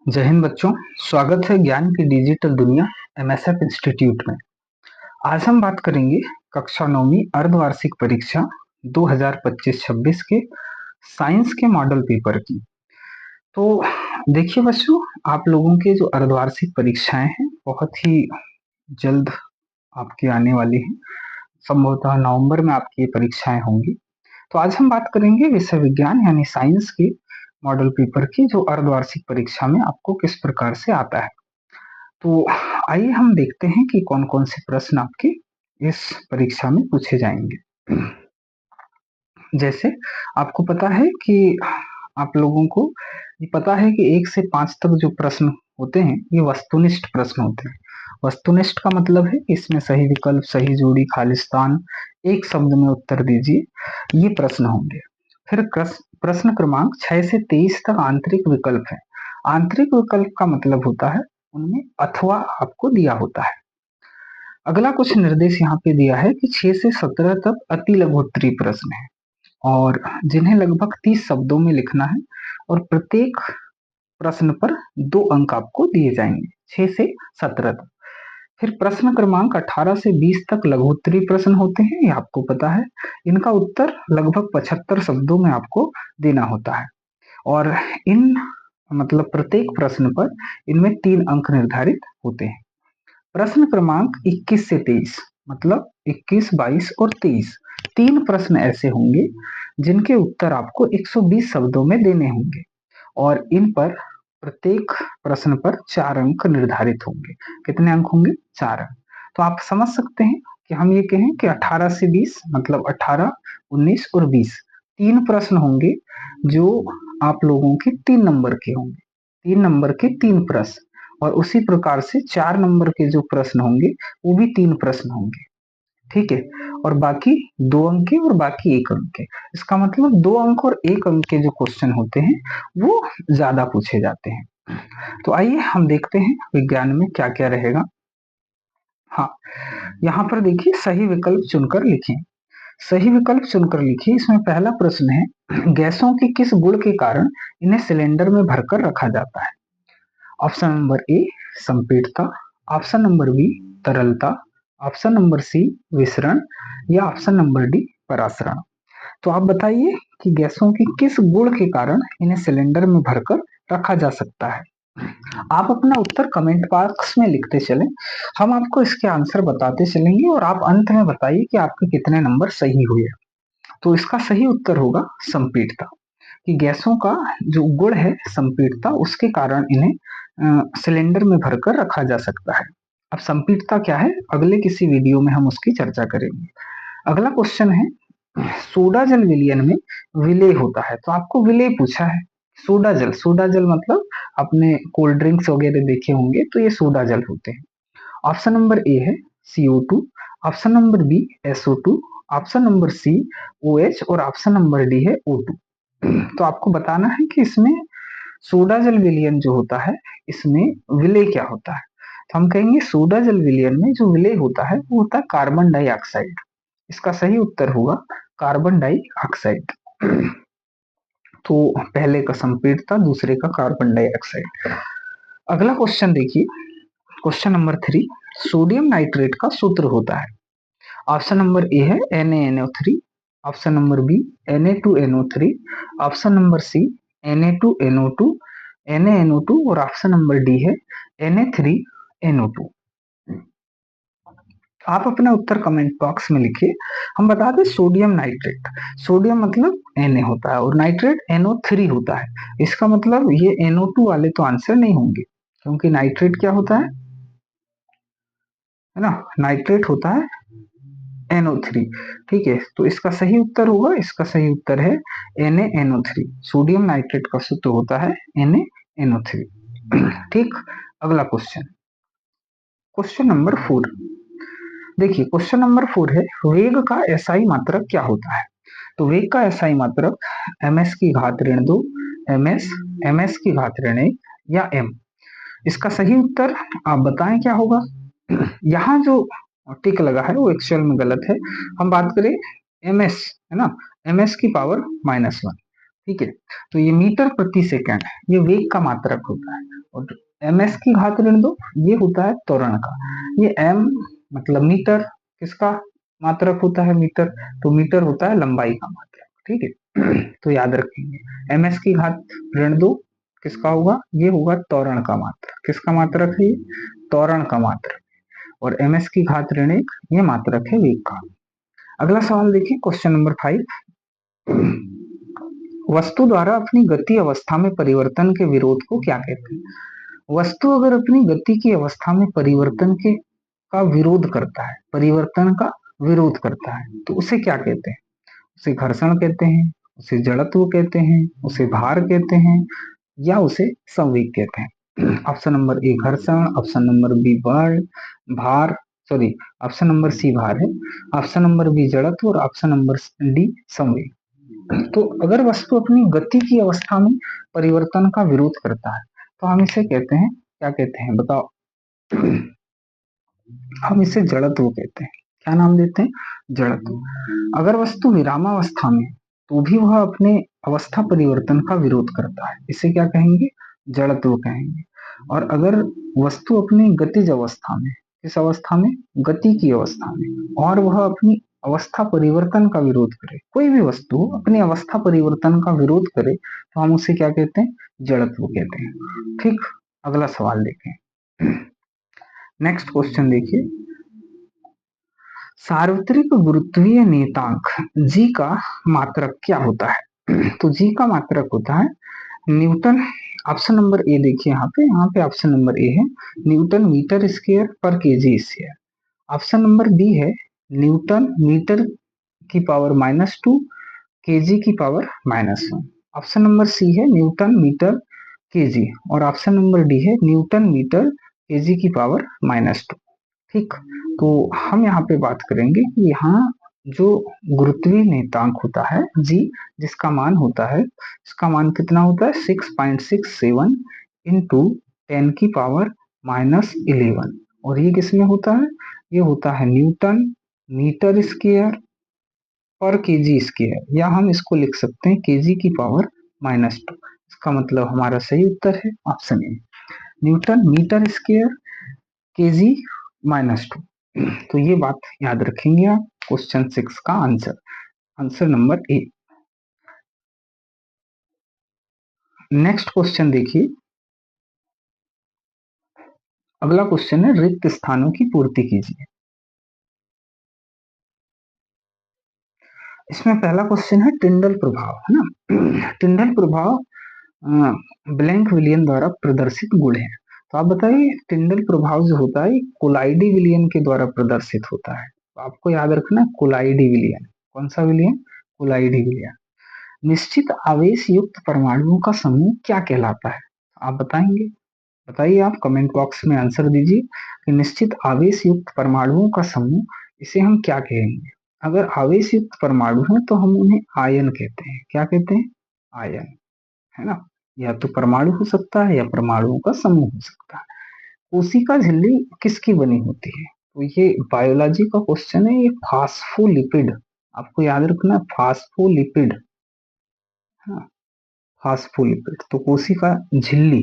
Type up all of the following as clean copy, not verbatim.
जय हिंद बच्चों। स्वागत है ज्ञान की डिजिटल दुनिया एमएसएफ इंस्टीट्यूट में। आज हम बात करेंगे कक्षा 9वीं अर्धवार्षिक परीक्षा 2025-26 के साइंस के मॉडल पेपर की। तो देखिए बच्चों, आप लोगों के जो अर्धवार्षिक परीक्षाएं हैं बहुत ही जल्द आपकी आने वाली हैं। संभवतः नवंबर में आपकी ये परीक्षाएं होंगी। तो आज हम बात करेंगे विषय विज्ञान यानी साइंस के मॉडल पेपर की, जो अर्धवार्षिक परीक्षा में आपको किस प्रकार से आता है। तो आइए हम देखते हैं कि कौन कौन से प्रश्न आपके इस परीक्षा में पूछे जाएंगे। जैसे आपको पता है कि आप लोगों को ये पता है कि 1 से 5 तक जो प्रश्न होते हैं ये वस्तुनिष्ठ प्रश्न होते हैं। वस्तुनिष्ठ का मतलब है कि इसमें सही विकल्प, सही जोड़ी, खालिस्तान, एक शब्द में उत्तर दीजिए, ये प्रश्न होंगे। फिर प्रश्न क्रमांक 6 से 23 तक आंतरिक विकल्प है। आंतरिक विकल्प का मतलब होता है उनमें अथवा आपको दिया होता है। अगला कुछ निर्देश यहाँ पे दिया है कि 6 से 17 तक अति लघुत्तरीय प्रश्न है और जिन्हें लगभग 30 शब्दों में लिखना है और प्रत्येक प्रश्न पर 2 अंक आपको दिए जाएंगे 6 से 17 तक। फिर प्रश्न क्रमांक 18 से 20 तक लघुत्तरीय प्रश्न होते हैं, ये आपको पता है। इनका उत्तर लगभग 75 शब्दों में आपको देना होता है और इन मतलब प्रत्येक प्रश्न पर इनमें 3 अंक निर्धारित होते हैं। प्रश्न क्रमांक 21 से 23 मतलब 21, 22 और 23, 3 प्रश्न ऐसे होंगे जिनके उत्तर आपको 120 शब्दों में देने होंगे और इन पर प्रत्येक प्रश्न पर 4 अंक निर्धारित होंगे। कितने अंक होंगे? 4 अंक। तो आप समझ सकते हैं कि हम ये कहें कि 18 से 20 मतलब 18, 19 और 20, 3 प्रश्न होंगे जो आप लोगों के 3 नंबर के होंगे। 3 नंबर के 3 प्रश्न और उसी प्रकार से 4 नंबर के जो प्रश्न होंगे वो भी 3 प्रश्न होंगे। ठीक है, और बाकी 2 अंक के और बाकी 1 अंक के। इसका मतलब 2 अंक और 1 अंक के जो क्वेश्चन होते हैं वो ज्यादा पूछे जाते हैं। तो आइए हम देखते हैं विज्ञान में क्या क्या रहेगा। हाँ, यहाँ पर देखिए सही विकल्प चुनकर लिखें। सही विकल्प चुनकर लिखिए। इसमें पहला प्रश्न है, गैसों के किस गुण के कारण इन्हें सिलेंडर में भरकर रखा जाता है? ऑप्शन नंबर ए संपीड़ता, ऑप्शन नंबर बी तरलता, ऑप्शन नंबर सी विसरण या ऑप्शन नंबर डी परासरण। तो आप बताइए कि गैसों की किस गुण के कारण इन्हें सिलेंडर में भरकर रखा जा सकता है। आप अपना उत्तर कमेंट बॉक्स में लिखते चलें, हम आपको इसके आंसर बताते चलेंगे और आप अंत में बताइए कि आपके कितने नंबर सही हुए। तो इसका सही उत्तर होगा संपीड़ता, कि गैसों का जो गुण है संपीड़ता, उसके कारण इन्हें सिलेंडर में भरकर रखा जा सकता है। अब संपीड़ता क्या है अगले किसी वीडियो में हम उसकी चर्चा करेंगे। अगला क्वेश्चन है, सोडा जल विलयन में विलेय होता है। तो आपको विलेय पूछा है। सोडा जल, सोडा जल मतलब आपने कोल्ड ड्रिंक्स वगैरह देखे होंगे, तो ये सोडा जल होते हैं। ऑप्शन नंबर ए है CO2, option number B SO2, option number C OH और ऑप्शन नंबर डी है O2। तो आपको बताना है कि इसमें सोडा जल विलयन जो होता है इसमें विलेय क्या होता है। तो हम कहेंगे सोडा जल विलयन में जो विलेय होता है वो होता है कार्बन डाइऑक्साइड। इसका सही उत्तर होगा कार्बन डाइऑक्साइड। तो पहले का संपीड़ता, दूसरे का कार्बन डाइऑक्साइड। अगला क्वेश्चन देखिए, क्वेश्चन नंबर 3, सोडियम नाइट्रेट का सूत्र होता है। ऑप्शन नंबर ए है NaNO3, option number B Na2NO3, option number C Na2NO2, NaNO2 और ऑप्शन नंबर डी है Na3NO2। आप अपना उत्तर कमेंट बॉक्स में लिखिए। हम बता दें सोडियम नाइट्रेट, सोडियम मतलब Na होता है और नाइट्रेट NO3 होता है। इसका मतलब ये NO2 वाले तो आंसर नहीं होंगे, क्योंकि नाइट्रेट क्या होता है ना, नाइट्रेट होता है NO3। ठीक है, तो इसका सही उत्तर होगा, इसका सही उत्तर है NaNO3। सोडियम नाइट्रेट का सूत्र होता है NaNO3। ठीक, अगला क्वेश्चन, क्वेश्चन नंबर 4। देखिए क्वेश्चन नंबर 4 है, वेग का एसआई मात्रक क्या होता है? तो वेग का एसआई मात्रक ms की घात ऋण 2, ms की घात ऋण 1 या m। इसका सही उत्तर आप बताएं क्या होगा। यहाँ जो टिक लगा है वो एक्चुअल में गलत है। हम बात करें ms है ना, ms की पावर -1। ठीक है, तो ये मीटर प्रति सेकंड है, ये वेग का मात्रक होता है। और ms की घात ऋण 2 ये होता है त्वरण का। ये m मतलब मीटर, किसका मात्रक होता है? मीटर। तो मीटर होता है लंबाई का मात्रक, ठीक है। तो याद रखेंगे ms की घात ऋण 2 किसका होगा? ये होगा त्वरण का मात्रक। किसका मात्रक है? ये त्वरण का मात्रक। और ms की घात ऋण 1 ये मात्रक है वेग का। अगला सवाल देखिए, क्वेश्चन नंबर 5। वस्तु द्वारा अपनी गति अवस्था में परिवर्तन के विरोध को क्या कहते हैं? वस्तु अगर अपनी गति की अवस्था में परिवर्तन के का विरोध करता है, परिवर्तन का विरोध करता है, तो उसे क्या कहते हैं? उसे घर्षण कहते हैं, उसे जड़त्व कहते हैं, उसे भार कहते हैं, या उसे संवेग कहते हैं। ऑप्शन नंबर ए घर्षण, ऑप्शन नंबर बी भार, सॉरी, ऑप्शन नंबर सी भार है, ऑप्शन नंबर बी जड़त्व और ऑप्शन नंबर डी संवेग। तो अगर वस्तु अपनी गति की अवस्था में परिवर्तन का विरोध करता है तो हम इसे कहते हैं, क्या कहते हैं बताओ? हम इसे जड़त्व कहते हैं। क्या नाम देते हैं? जड़त्व। अगर वस्तु विरामावस्था में तो भी वह अपने अवस्था परिवर्तन का विरोध करता है, इसे क्या कहेंगे? जड़त्व कहेंगे। और अगर वस्तु अपनी गतिज अवस्था में, किस अवस्था में? गति की अवस्था में, और वह अपनी अवस्था परिवर्तन का विरोध करे, कोई भी वस्तु अपनी अवस्था परिवर्तन का विरोध करे, तो हम उसे क्या कहते हैं? जड़त्व कहते हैं। ठीक, अगला सवाल देखें। नेक्स्ट क्वेश्चन देखिए, सार्वत्रिक गुरुत्वीय नियतांक जी का मात्रक क्या होता है? तो जी का मात्रक होता है न्यूटन। ऑप्शन नंबर ए देखिए, यहाँ पे ऑप्शन नंबर ए है न्यूटन मीटर स्क्वायर पर KG square. Option number B है न्यूटन मीटर की पावर -2 केजी की पावर -1। ऑप्शन नंबर सी है न्यूटन मीटर केजी, और ऑप्शन नंबर डी है न्यूटन मीटर केजी की पावर -2। ठीक, तो हम यहाँ पे बात करेंगे कि यहाँ जो गुरुत्वीय नियतांक होता है जी, जिसका मान होता है, इसका मान कितना होता है? 6.67 इंटू 10 की पावर -11। और ये किसमें होता है? ये होता है न्यूटन मीटर स्क्वायर पर केजी स्क्वायर, या हम इसको लिख सकते हैं केजी की पावर -2। इसका मतलब हमारा सही उत्तर है option A, newton metre square KG -2। तो ये बात याद रखेंगे आप। क्वेश्चन 6 का answer, answer number A. Next question देखिए, अगला क्वेश्चन है रिक्त स्थानों की पूर्ति कीजिए। इसमें पहला क्वेश्चन है टिंडल प्रभाव, है ना। टिंडल प्रभाव ब्लैंक विलियन द्वारा प्रदर्शित गुण है। तो आप बताइए, टिंडल प्रभाव जो होता है कोलाइडी विलियन के द्वारा प्रदर्शित होता है। तो आपको याद रखना कोलाइडी विलियन। कौन सा विलियन? कोलाइडी विलियन। निश्चित आवेश युक्त परमाणुओं का समूह क्या कहलाता है? आप बताएंगे? बताइए, आप कमेंट बॉक्स में आंसर दीजिए कि निश्चित आवेश युक्त परमाणुओं का समूह, इसे हम क्या कहेंगे? अगर आवेश युक्त परमाणु है तो हम उन्हें आयन कहते हैं। क्या कहते हैं? आयन, है ना। या तो परमाणु हो सकता है या परमाणुओं का समूह हो सकता है। कोशिका झिल्ली किसकी बनी होती है? तो ये बायोलॉजी का क्वेश्चन है, ये फास्फोलिपिड। आपको याद रखना फास्फोलिपिड, हाँ, फास्फोलिपिड। तो कोशिका झिल्ली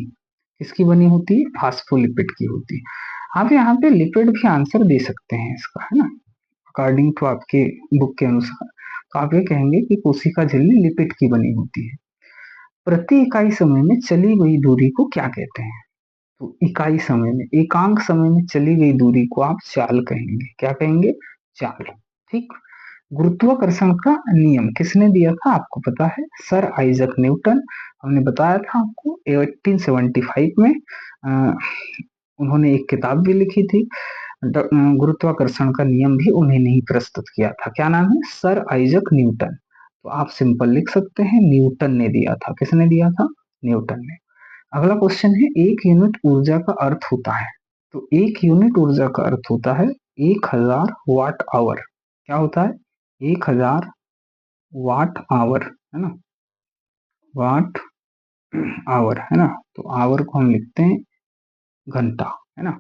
किसकी बनी होती है? फास्फोलिपिड की होती है। आप यहाँ पे लिपिड भी आंसर दे सकते हैं इसका, है ना, अकॉर्डिंग टू आपके बुक के अनुसार। तो आप ये कहेंगे कि कोशिका झिल्ली लिपिड की बनी होती है। प्रति इकाई समय में चली गई दूरी को क्या कहते हैं? तो इकाई समय में, एकांक समय में चली गई दूरी को आप चाल कहेंगे। क्या कहेंगे? चाल। ठीक। गुरुत्वाकर्षण का नियम किसने दिया था? आपको पता है, सर आइजक न्यूटन। हमने बताया था आपको 1875 में उन्होंने एक किताब भी लिखी थी, गुरुत्वाकर्षण का नियम भी उन्हें नहीं प्रस्तुत किया था। क्या नाम है? Sir Isaac Newton. तो आप सिंपल लिख सकते हैं न्यूटन ने दिया था। किसने दिया था? न्यूटन ने। अगला क्वेश्चन है एक यूनिट ऊर्जा का अर्थ होता है। तो एक यूनिट ऊर्जा का अर्थ होता है 1000 वाट आवर। क्या होता है? 1000 वाट आवर, है ना, वाट आवर, है ना। तो आवर को हम लिखते हैं घंटा, है ना।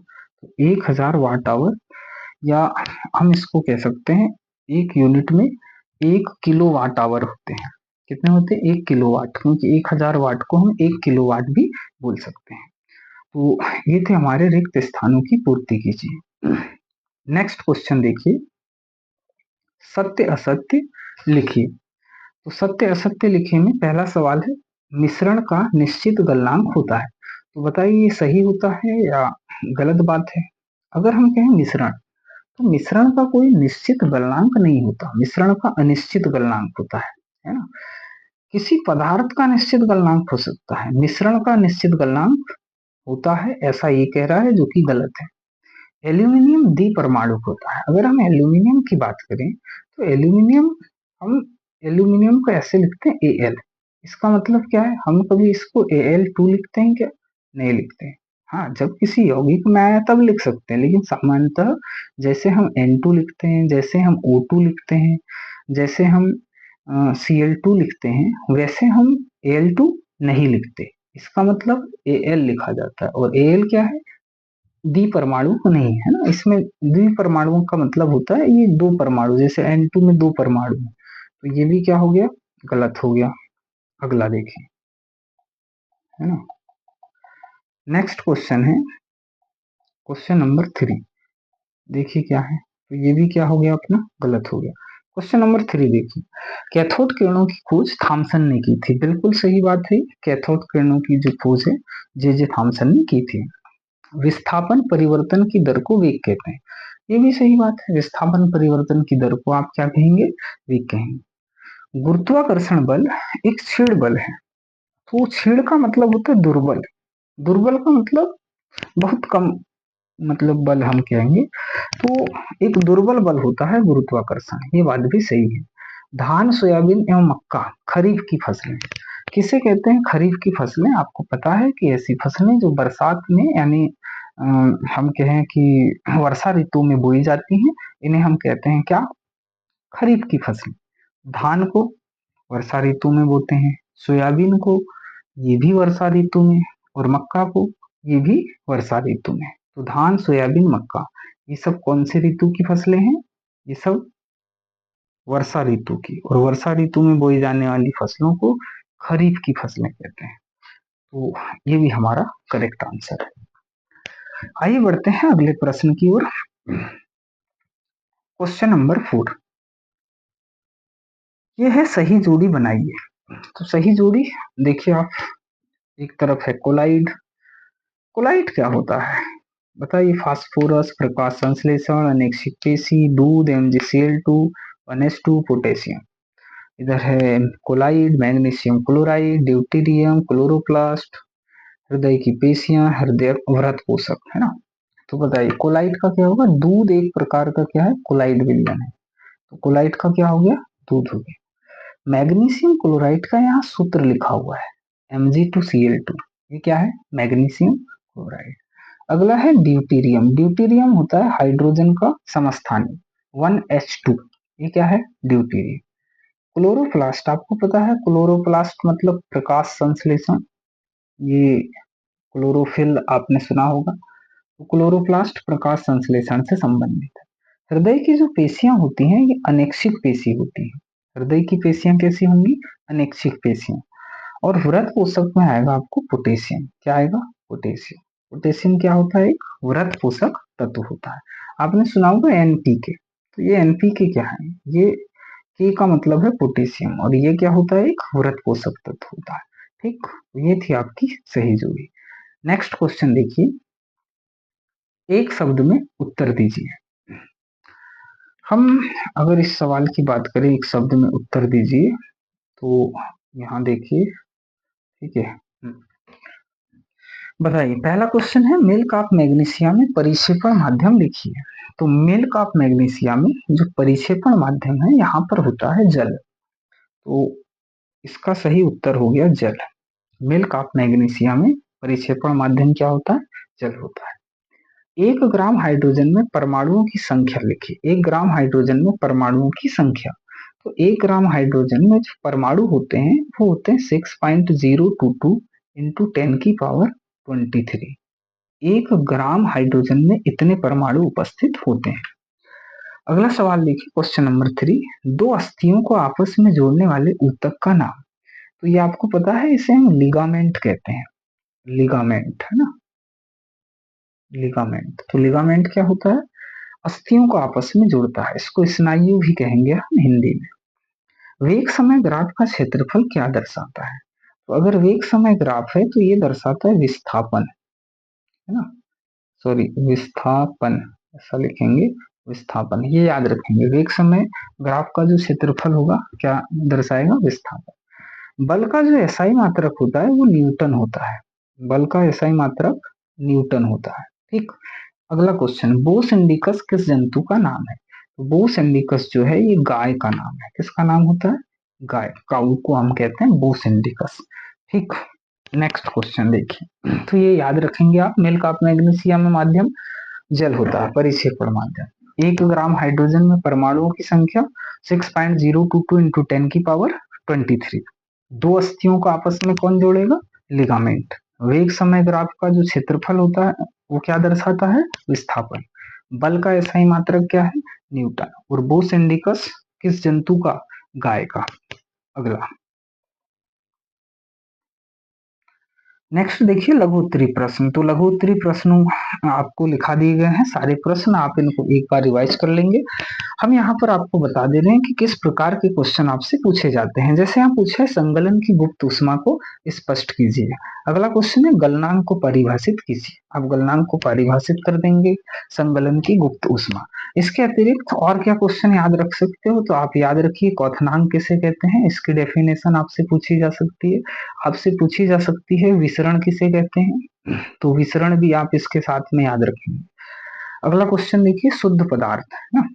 तो 1000 वाट आवर, या हम इसको कह सकते हैं एक यूनिट में 1 किलो वाट आवर होते हैं। कितने होते हैं? 1 किलो वाट, क्योंकि 1000 वाट को हम 1 किलो वाट भी बोल सकते हैं। तो ये थे हमारे रिक्त स्थानों की पूर्ति कीजिए। नेक्स्ट क्वेश्चन देखिए, सत्य असत्य लिखिए। तो सत्य असत्य लिखिए में पहला सवाल है, मिश्रण का निश्चित गलनांक होता है। तो बताइए ये सही होता है या गलत बात है। अगर हम कहें मिश्रण, तो मिश्रण का कोई निश्चित गलनांक नहीं होता, मिश्रण का अनिश्चित गलनांक होता है ना। किसी पदार्थ का निश्चित गलनांक हो सकता है, मिश्रण का निश्चित गलनांक होता है, ऐसा ये कह रहा है, जो कि गलत है। एल्यूमिनियम द्विपरमाणुक होता है। अगर हम एल्यूमिनियम की बात करें तो हम एल्यूमिनियम को ऐसे लिखते हैं Al। इसका मतलब क्या है, हम कभी इसको Al2 लिखते हैं क्या? नहीं लिखते हैं। हाँ, जब किसी यौगिक में आया तब लिख सकते हैं, लेकिन सामान्यतः जैसे हम N2 लिखते हैं, जैसे हम O2 लिखते हैं, जैसे हम Cl2 लिखते हैं, वैसे हम Al2 नहीं लिखते। इसका मतलब Al लिखा जाता है, और Al क्या है? द्विपरमाणु नहीं है ना। इसमें द्विपरमाणुओं का मतलब होता है ये दो परमाणु, जैसे N2 में दो परमाणु है, तो ये भी क्या हो गया? गलत हो गया। अगला देखें, है ना। नेक्स्ट क्वेश्चन है क्वेश्चन नंबर 3। देखिए क्या है, तो ये भी क्या हो गया अपना? गलत हो गया। क्वेश्चन नंबर 3 देखिए, कैथोड किरणों की खोज थॉमसन ने की थी। बिल्कुल सही बात है, कैथोड किरणों की जो खोज है जे थॉमसन ने की थी। विस्थापन परिवर्तन की दर को वेग कहते हैं। ये भी सही बात है, विस्थापन परिवर्तन की दर को आप क्या कहेंगे? वेग कहेंगे। गुरुत्वाकर्षण बल एक क्षीण बल है। तो क्षीण का मतलब होता है दुर्बल, दुर्बल का मतलब बहुत कम, मतलब बल हम कहेंगे। तो एक दुर्बल बल होता है गुरुत्वाकर्षण, ये बात भी सही है। धान, सोयाबीन एवं मक्का खरीफ की फसलें किसे कहते हैं? खरीफ की फसलें। आपको पता है कि ऐसी फसलें जो बरसात में, यानी हम कहें कि वर्षा ऋतु में बोई जाती हैं, इन्हें हम कहते हैं क्या? खरीफ की फसलें। धान को वर्षा ऋतु में बोते हैं, सोयाबीन को ये भी वर्षा ऋतु में, और मक्का को ये भी वर्षा ऋतु में। तो धान, सोयाबीन, मक्का, ये सब कौन से ऋतु की फसलें हैं? ये सब वर्षा ऋतु की, और वर्षा ऋतु में बोई जाने वाली फसलों को खरीफ की फसलें कहते हैं। तो ये भी हमारा करेक्ट आंसर है। आइए बढ़ते हैं अगले प्रश्न की ओर। क्वेश्चन नंबर 4, ये है सही जोड़ी बनाइए। तो सही जोड़ी देखिए आप, एक तरफ है कोलाइड। कोलाइड क्या होता है बताइए? फास्फोरस, प्रकाश संश्लेषण, अनेक्षिक पेशी, दूध, MgCl2, 1s2, पोटेशियम। इधर है colloid, magnesium chloride, deuterium, chloroplast, हृदय की पेशियां, हृदय वृहत पोषक, है ना। तो बताइए कोलाइड का क्या होगा? दूध एक प्रकार का क्या है? कोलाइड विलयन है। तो कोलाइड का क्या हो गया? दूध हो गया। मैग्नीशियम क्लोराइड का यहाँ सूत्र लिखा हुआ है Mg2Cl2, ये क्या है? Magnesium chloride. अगला है ड्यूटेरियम। ड्यूटेरियम होता है हाइड्रोजन का समस्थानिक 1s2, ये क्या है? ड्यूटेरियम। क्लोरोप्लास्ट, आपको पता है क्लोरोप्लास्ट मतलब प्रकाश संश्लेषण, ये क्लोरोफिल आपने सुना होगा। तो क्लोरोप्लास्ट प्रकाश संश्लेषण से संबंधित है। हृदय की जो पेशियां होती हैं ये अनैच्छिक पेशी होती हैं। हृदय की पेशियां कैसी होंगी? अनैच्छिक पेशियां। और वृहत पोषक में आएगा आपको पोटेशियम। क्या आएगा? पोटेशियम। पोटेशियम क्या होता है? एक वृहत पोषक तत्व होता है। आपने सुना होगा एनपीके। तो ये एनपीके क्या है? ये के का मतलब है पोटेशियम, और ये क्या होता है? एक वृहत पोषक तत्व होता है। ठीक, ये थी आपकी सही जोड़ी। नेक्स्ट क्वेश्चन देखिए, एक शब्द में उत्तर दीजिए। हम अगर इस सवाल की बात करें, एक शब्द में उत्तर दीजिए, तो यहाँ देखिए, ठीक है। बताइए, पहला क्वेश्चन है मिल्क ऑफ मैग्नीशिया में परिक्षेपण माध्यम लिखिए। तो मिल्क ऑफ मैग्नीशिया में जो परिक्षेपण माध्यम है यहाँ पर होता है जल। तो इसका सही उत्तर हो गया जल। मिल्क ऑफ मैग्नीशिया में परिक्षेपण माध्यम क्या होता है? जल होता है। 1 ग्राम हाइड्रोजन में परमाणुओं की संख्या लिखिए। 1 ग्राम हाइड्रोजन में परमाणुओं की संख्या। तो 1 ग्राम हाइड्रोजन में जो परमाणु होते हैं वो होते हैं 6.022 इंटू 10⁻23। 1 ग्राम हाइड्रोजन में इतने परमाणु उपस्थित होते हैं। अगला सवाल देखिए, क्वेश्चन नंबर 3, दो अस्थियों को आपस में जोड़ने वाले ऊतक का नाम। तो ये आपको पता है, इसे हम लिगामेंट कहते हैं। लिगामेंट, है ना। लिगामेंट। तो लिगामेंट क्या होता है? अस्थियों को आपस में जोड़ता है, इसको स्नायु भी कहेंगे हम हिंदी में। वेग समय ग्राफ का क्षेत्रफल क्या दर्शाता है? तो अगर वेग समय ग्राफ है तो ये दर्शाता है विस्थापन, है ना, सॉरी विस्थापन ऐसा लिखेंगे, विस्थापन, ये याद रखेंगे। वेग समय ग्राफ का जो क्षेत्रफल होगा क्या दर्शाएगा? विस्थापन। बल का जो एसआई मात्रक होता है वो न्यूटन होता है, बल का एसआई मात्रक न्यूटन होता है। ठीक, अगला क्वेश्चन, बोस इंडिकस किस जंतु का नाम है? तो बोस इंडिकस जो है ये गाय का नाम है। किसका नाम होता है? गाय, काऊ को हम कहते हैं बोस इंडिकस। ठीक, नेक्स्ट क्वेश्चन देखिए, तो ये याद रखेंगे आप, मिल्क ऑफ मैग्नीशिया में माध्यम जल होता है, परिक्षेपण माध्यम। 1 ग्राम हाइड्रोजन में परमाणुओं की संख्या 6.022 इंटू 10 की पावर 23। दो अस्थियों को आपस में कौन जोड़ेगा? लिगामेंट। वेग समय ग्राफ का जो क्षेत्रफल होता है वो क्या दर्शाता है? विस्थापन। बल का एसआई मात्रक क्या है? न्यूटन। और बोस इंडिकस किस जंतु का? गाय का। अगला नेक्स्ट देखिए, लघु उत्तरी प्रश्न। तो लघु उत्तरी प्रश्नों आपको लिखा दिए गए हैं सारे प्रश्न, आप इनको एक बार रिवाइज कर लेंगे। हम यहाँ पर आपको बता दे रहे हैं कि किस प्रकार के क्वेश्चन आपसे पूछे जाते हैं। जैसे यहाँ पूछा है संगलन की गुप्त ऊष्मा को स्पष्ट कीजिए। अगला क्वेश्चन है गलनांक को परिभाषित कीजिए। आप गलनांक को परिभाषित कर देंगे, संगलन की गुप्त ऊष्मा। इसके अतिरिक्त और क्या क्वेश्चन याद रख सकते हो? तो आप याद रखिए क्वथनांक किसे कहते हैं, इसकी डेफिनेशन आपसे पूछी जा सकती है। आपसे पूछी जा सकती है विसरण किसे कहते हैं, तो विसरण भी आप इसके साथ में याद रखेंगे। अगला क्वेश्चन देखिए, शुद्ध पदार्थ है ना,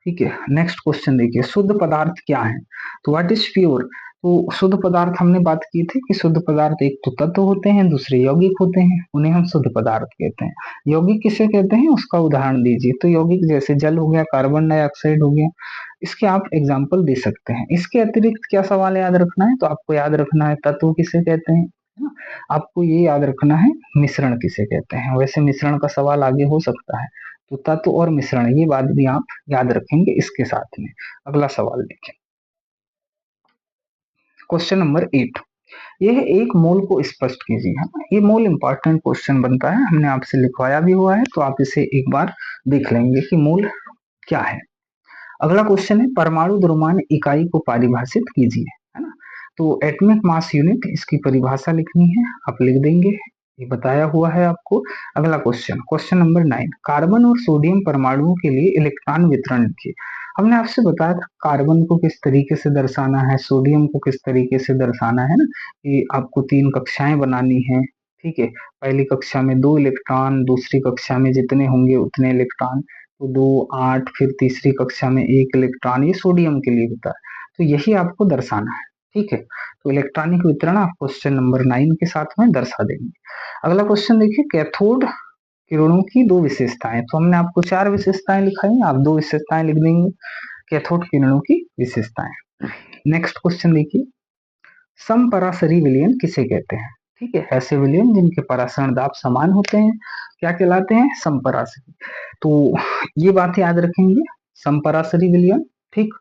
ठीक है। नेक्स्ट क्वेश्चन देखिए, शुद्ध पदार्थ क्या है? तो व्हाट इज प्योर? तो शुद्ध पदार्थ हमने बात की थी कि शुद्ध पदार्थ एक तो तत्व होते हैं, दूसरे यौगिक होते हैं, उन्हें हम शुद्ध पदार्थ कहते हैं। यौगिक किसे कहते हैं उसका उदाहरण दीजिए। तो यौगिक जैसे जल हो गया, कार्बन डाइऑक्साइड हो गया, इसके आप एग्जाम्पल दे सकते हैं। इसके अतिरिक्त क्या सवाल याद रखना है? तो आपको याद रखना है तत्व किसे कहते हैं, है ना? आपको ये याद रखना है मिश्रण किसे कहते हैं। वैसे मिश्रण का सवाल आगे हो सकता है, तो तत्व और मिश्रण ये बात भी आप याद रखेंगे इसके साथ में। अगला सवाल देखें, क्वेश्चन नंबर 8। यह एक मोल को स्पष्ट कीजिए, है ना? ये मोल इंपॉर्टेंट क्वेश्चन बनता है, हमने आपसे लिखवाया भी हुआ है, तो आप इसे एक बार देख लेंगे कि मोल क्या है। अगला क्वेश्चन है परमाणु द्रव्यमान इकाई को परिभाषित कीजिए, है ना? तो एटॉमिक मास यूनिट, इसकी परिभाषा लिखनी है, आप लिख देंगे, ये बताया हुआ है आपको। अगला क्वेश्चन, क्वेश्चन नंबर 9, कार्बन और सोडियम परमाणुओं के लिए इलेक्ट्रॉन वितरण लिखिए। हमने आपसे बताया था कार्बन को किस तरीके से दर्शाना है, सोडियम को किस तरीके से दर्शाना है ना, कि आपको 3 कक्षाएं बनानी है। ठीक है, पहली कक्षा में 2 इलेक्ट्रॉन, दूसरी कक्षा में जितने होंगे उतने इलेक्ट्रॉन, तो 2 8, फिर तीसरी कक्षा में 1 इलेक्ट्रॉन, ये सोडियम के लिए होता है। तो यही आपको दर्शाना है, ठीक है। तो इलेक्ट्रॉनिक वितरण आप क्वेश्चन नंबर 9 के साथ में दर्शा देंगे। अगला क्वेश्चन देखिए, कैथोड किरणों की 2 विशेषताएं। तो हमने आपको 4 विशेषताएं लिखाई, आप 2 विशेषताएं लिख देंगे, कैथोड किरणों की विशेषताएं। नेक्स्ट क्वेश्चन देखिए, समपराशरी विलयन किसे कहते हैं? ठीक है, ऐसे विलयन जिनके परासरण दाब समान होते हैं क्या कहलाते हैं? समपराशरी। तो ये बात याद रखेंगे, समपराशरी विलयन। ठीक,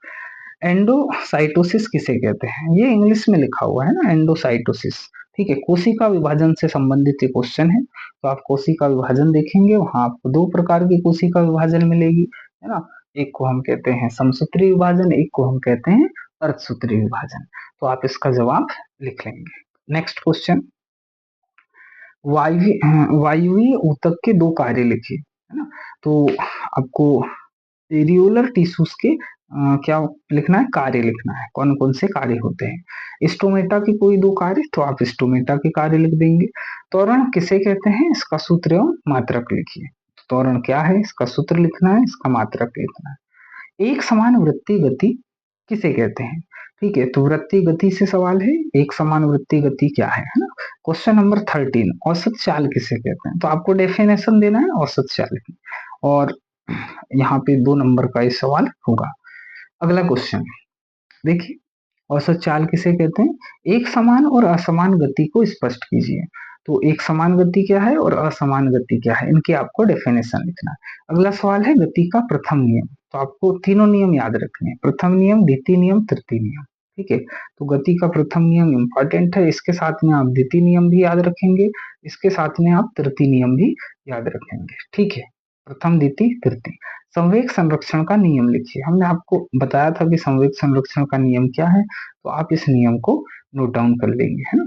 एंडोसाइटोसिस किसे कहते हैं? ये इंग्लिश में लिखा हुआ है ना, एंडोसाइटोसिस। ठीक है, कोशिका विभाजन से संबंधित ये क्वेश्चन है, तो आप कोशिका विभाजन देखेंगे, वहां आपको 2 प्रकार की कोशिका विभाजन मिलेगी, है ना? एक को हम कहते हैं समसूत्री विभाजन, एक को हम कहते हैं अर्धसूत्री विभाजन। तो आप इसका जवाब लिख लेंगे। नेक्स्ट क्वेश्चन, वायुवीय ऊतक के 2 कार्य लिखिए, है ना? तो आपको एरियोलर टिश्यूज के क्या लिखना है? कार्य लिखना है, कौन कौन से कार्य होते हैं। स्टोमेटा के कोई 2 कार्य, तो आप स्टोमेटा के कार्य लिख देंगे। त्वरण किसे कहते हैं? इसका सूत्र एवं मात्रक लिखिए। त्वरण क्या है? इसका सूत्र लिखना है, इसका मात्रक लिखना है। एक समान वृत्तीय गति किसे कहते हैं? ठीक है, तो वृत्तीय गति से सवाल है, एक समान वृत्तीय गति क्या है ना? क्वेश्चन नंबर 13, औसत चाल किसे कहते हैं? तो आपको डेफिनेशन देना है औसत चाल की, और यहाँ पे 2 नंबर का ये सवाल होगा। अगला क्वेश्चन देखिए, औसत चाल किसे कहते हैं? एक समान और असमान गति को स्पष्ट कीजिए। तो एक समान गति क्या है और असमान गति क्या है, इनकी आपको डेफिनेशन लिखना है। अगला सवाल है गति का प्रथम नियम। तो आपको तीनों नियम याद रखने हैं, प्रथम नियम, द्वितीय नियम, तृतीय नियम। ठीक है, तो गति का प्रथम नियम इंपॉर्टेंट है, इसके साथ में आप द्वितीय नियम भी याद रखेंगे, इसके साथ में आप तृतीय नियम भी याद रखेंगे। ठीक है, प्रथम द्वितीय तृतीय। संवेग संरक्षण का नियम लिखिए। हमने आपको बताया था कि संवेग संरक्षण का नियम क्या है, तो आप इस नियम को नोट डाउन कर लेंगे, है ना।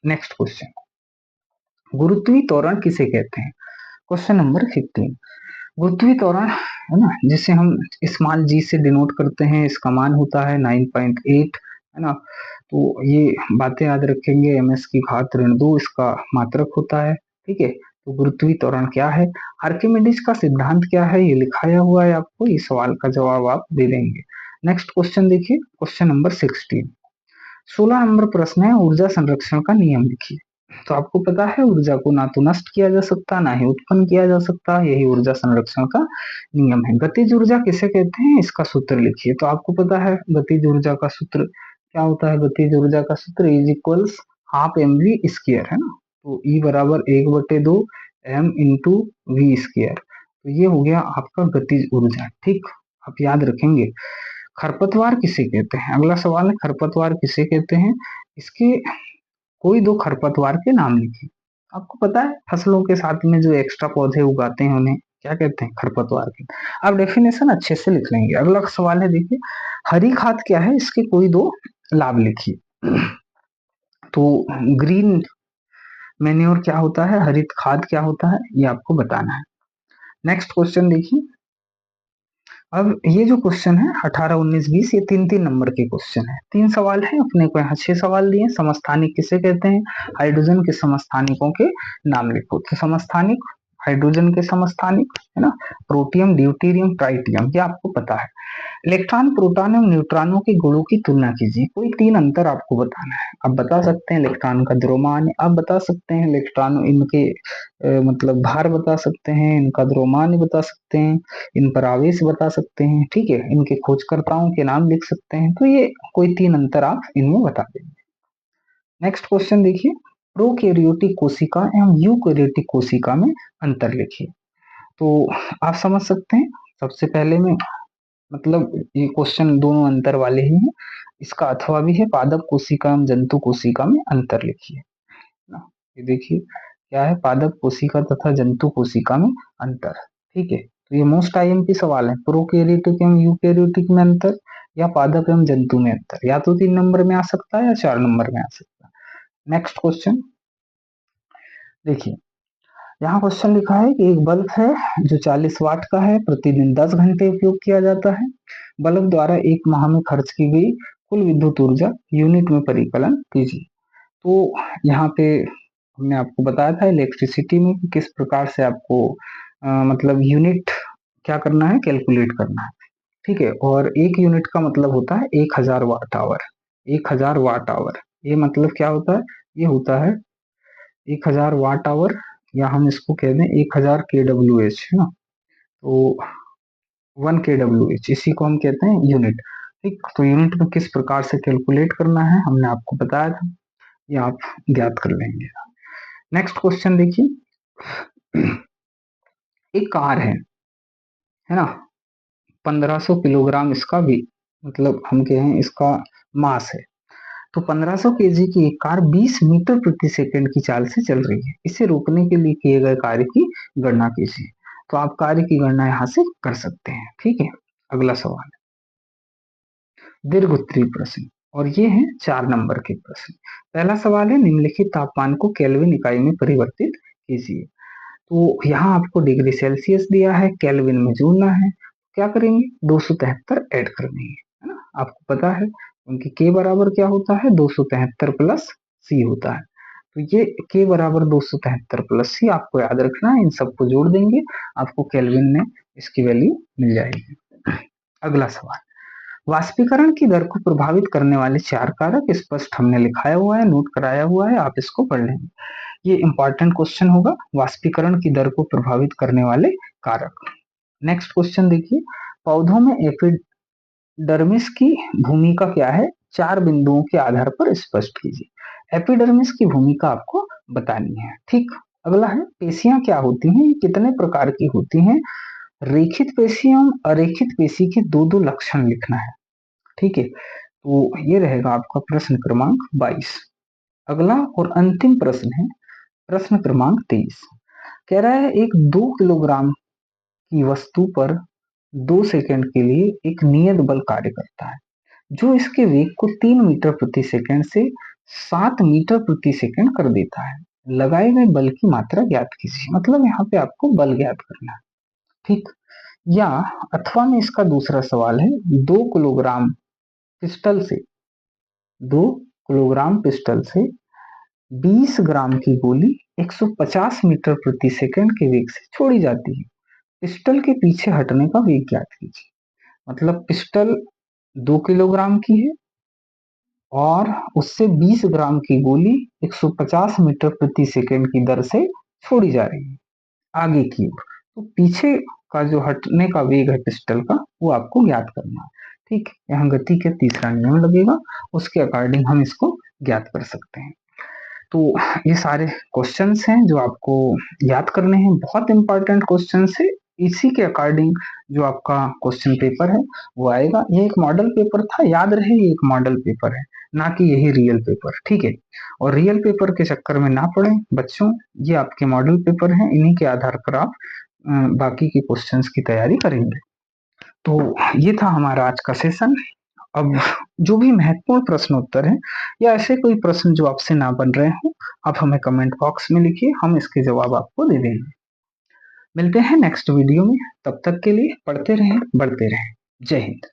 नेक्स्ट क्वेश्चन, गुरुत्वीय त्वरण किसे कहते हैं? Question number 15। गुरुत्वीय त्वरण है ना, जिसे हम स्मॉल जी से डिनोट करते हैं, इसका मान होता है 9.8, है ना। तो ये बातें याद रखेंगे, ms की घात ऋण 2 इसका मात्रक होता है। ठीक है, तो गुरुत्वीय त्वरण क्या है, आर्किमिडीज का सिद्धांत क्या है, ये लिखाया हुआ है आपको, इस सवाल का जवाब आप दे देंगे। नेक्स्ट क्वेश्चन देखिए, क्वेश्चन नंबर 16। 16 नंबर प्रश्न है, ऊर्जा संरक्षण का नियम लिखिए। तो आपको पता है ऊर्जा को ना तो नष्ट किया जा सकता, ना ही उत्पन्न किया जा सकता, यही ऊर्जा संरक्षण का नियम है। गतिज ऊर्जा किसे कहते हैं, इसका सूत्र लिखिए। तो आपको पता है गतिज ऊर्जा का सूत्र क्या होता है, गतिज ऊर्जा का सूत्र is equals half M V square, है ना। तो ई बराबर 1/2 एम इंटू वी स्क्वायर। तो ये हो गया आपका गतिज ऊर्जा। ठीक, आप याद रखेंगे। खरपतवार किसे कहते हैं, अगला सवाल है, खरपतवार किसे कहते हैं, इसके कोई दो खरपतवार के नाम लिखिए। आपको पता है फसलों के साथ में जो एक्स्ट्रा पौधे उगाते हैं उन्हें क्या कहते हैं, खरपतवार के। आप डेफिनेशन अच्छे से लिख लेंगे। अगला सवाल है देखिए, हरी खाद क्या है, इसके कोई दो लाभ लिखिए। तो ग्रीन मैन्योर क्या होता है, हरित खाद क्या होता है, ये आपको बताना है। नेक्स्ट क्वेश्चन देखिए, अब ये जो क्वेश्चन है 18, 19, 20 ये 3-3 नंबर के क्वेश्चन है। 3 सवाल है, अपने को यहाँ 6 सवाल दिए। समस्थानिक किसे कहते हैं, हाइड्रोजन के समस्थानिकों के नाम लिखो। तो समस्थानिक, हाइड्रोजन के समस्थानिक, है ना, प्रोटियम, ड्यूटेरियम, ट्राइटियम, ये आपको पता है। इलेक्ट्रॉन, प्रोटॉन एवं न्यूट्रॉनों के गुणों की तुलना कीजिए। कोई 3 अंतर आपको बताना है। आप बता सकते हैं इलेक्ट्रॉन का द्रव्यमान, आप बता सकते हैं इलेक्ट्रॉन इनके मतलब भार बता सकते हैं, इनका द्रव्यमान बता सकते हैं, इन पर आवेश बता सकते हैं। ठीक है, इनके खोजकर्ताओं के नाम लिख सकते हैं। तो ये कोई 3 अंतर आप इनमें बता देंगे। नेक्स्ट क्वेश्चन देखिए, प्रोकैरियोटिक कोशिका एवं यूकैरियोटिक कोशिका में अंतर लिखिए। तो आप समझ सकते हैं, सबसे पहले में मतलब ये क्वेश्चन दोनों अंतर वाले ही हैं। इसका अथवा भी है, पादप कोशिका एवं जंतु कोशिका में अंतर लिखिए ना। ये देखिए क्या है, पादप कोशिका तथा जंतु कोशिका में अंतर। ठीक है, तो ये मोस्ट आईएमपी सवाल है, प्रोकैरियोटिक एवं यूकैरियोटिक में अंतर या पादप एवं जंतु में अंतर, या तो 3 नंबर में आ सकता है या 4 नंबर में आ सकता है। नेक्स्ट क्वेश्चन देखिए, यहाँ क्वेश्चन लिखा है कि एक बल्ब है जो 40 वाट का है, प्रतिदिन 10 घंटे उपयोग किया जाता है। बल्ब द्वारा एक माह में खर्च की गई कुल विद्युत ऊर्जा यूनिट में परिकलन कीजिए। तो यहाँ पे हमने आपको बताया था इलेक्ट्रिसिटी में कि किस प्रकार से आपको मतलब यूनिट क्या करना है, कैलकुलेट करना है। ठीक है, और एक यूनिट का मतलब होता है 1000 वाट आवर। 1000 वाट आवर ये मतलब क्या होता है, ये होता है 1000 वाट आवर, या हम इसको कह दें 1000 kWh, है ना। तो 1 kWh इसी को हम कहते हैं यूनिट। ठीक, तो यूनिट में किस प्रकार से कैलकुलेट करना है हमने आपको बताया था, ये आप ज्ञात कर लेंगे। नेक्स्ट क्वेश्चन देखिए, एक कार है ना, 1500 किलोग्राम इसका भी मतलब हम कहें इसका मास है। तो 1500 केजी की एक कार 20 मीटर प्रति सेकंड की चाल से चल रही है। इसे रोकने के लिए किए गए कार्य की गणना कीजिए। तो आप कार्य की गणना यहाँ से कर सकते हैं। ठीक है, अगला सवाल, दीर्घ उत्तरीय प्रश्न, और ये है 4 नंबर के प्रश्न। पहला सवाल है, निम्नलिखित तापमान को केल्विन इकाई में परिवर्तित कीजिए। तो यहाँ आपको डिग्री सेल्सियस दिया है, केल्विन में जोड़ना है। क्या करेंगे, 273 ऐड करनी है ना। आपको पता है उनकी के बराबर क्या होता है, 273 प्लस सी होता है। तो ये के बराबर 273 प्लस सी आपको याद रखना है, इन सबको जोड़ देंगे, आपको केल्विन में इसकी वैल्यू मिल जाएगी। अगला सवाल, वाष्पीकरण की दर को प्रभावित करने वाले 4 कारक स्पष्ट हमने लिखाया हुआ है, नोट कराया हुआ है, आप इसको पढ़ लेंगे। ये इंपॉर्टेंट क्वेश्चन होगा, वाष्पीकरण की दर को प्रभावित करने वाले कारक। नेक्स्ट क्वेश्चन देखिए, पौधों में एपिडर्मिस की भूमिका क्या है, 4 बिंदुओं के आधार पर स्पष्ट कीजिए। एपिडर्मिस की भूमिका आपको बतानी है। ठीक, अगला है, पेशियां क्या होती हैं, कितने प्रकार की होती हैं। रेखित पेशी एवं अरेखित पेशी के 2-2 लक्षण लिखना है। ठीक है, तो ये रहेगा आपका प्रश्न क्रमांक 22। अगला और अंतिम प्रश्न है प्रश्न क्रमांक 23। कह रहा है एक 2 किलोग्राम की वस्तु पर 2 सेकंड के लिए एक नियत बल कार्य करता है जो इसके वेग को 3 मीटर प्रति सेकंड से 7 मीटर प्रति सेकंड कर देता है। लगाए गए बल की मात्रा ज्ञात कीजिए। मतलब यहाँ पे आपको बल ज्ञात करना है, ठीक। या अथवा में इसका दूसरा सवाल है 2 किलोग्राम पिस्टल से 2 किलोग्राम पिस्टल से 20 ग्राम की गोली 150 मीटर प्रति सेकंड के वेग से छोड़ी जाती है। पिस्टल के पीछे हटने का वेग ज्ञात कीजिए। मतलब पिस्टल 2 किलोग्राम की है और उससे 20 ग्राम की गोली 150 मीटर प्रति सेकंड की दर से छोड़ी जा रही है आगे की ओर। तो पीछे का जो हटने का वेग है पिस्टल का वो आपको ज्ञात करना है, ठीक। यहाँ गति का तीसरा नियम लगेगा, उसके अकॉर्डिंग हम इसको ज्ञात कर सकते हैं। तो ये सारे क्वेश्चंस हैं जो आपको याद करने हैं, बहुत इंपॉर्टेंट क्वेश्चंस है। इसी के अकॉर्डिंग जो आपका क्वेश्चन पेपर है वो आएगा। ये एक मॉडल पेपर था, याद रहे ये एक मॉडल पेपर है, ना कि यही रियल पेपर, ठीक है। और रियल पेपर के चक्कर में ना पड़े बच्चों, ये आपके मॉडल पेपर हैं, इन्हीं के आधार पर आप बाकी के क्वेश्चंस की तैयारी करेंगे। तो ये था हमारा आज का सेशन। अब जो भी महत्वपूर्ण प्रश्न उत्तर है या ऐसे कोई प्रश्न जो आपसे ना बन रहे हो, आप हमें कमेंट बॉक्स में लिखिए, हम इसके जवाब आपको दे देंगे। मिलते हैं नेक्स्ट वीडियो में, तब तक के लिए पढ़ते रहें, बढ़ते रहें। जय हिंद।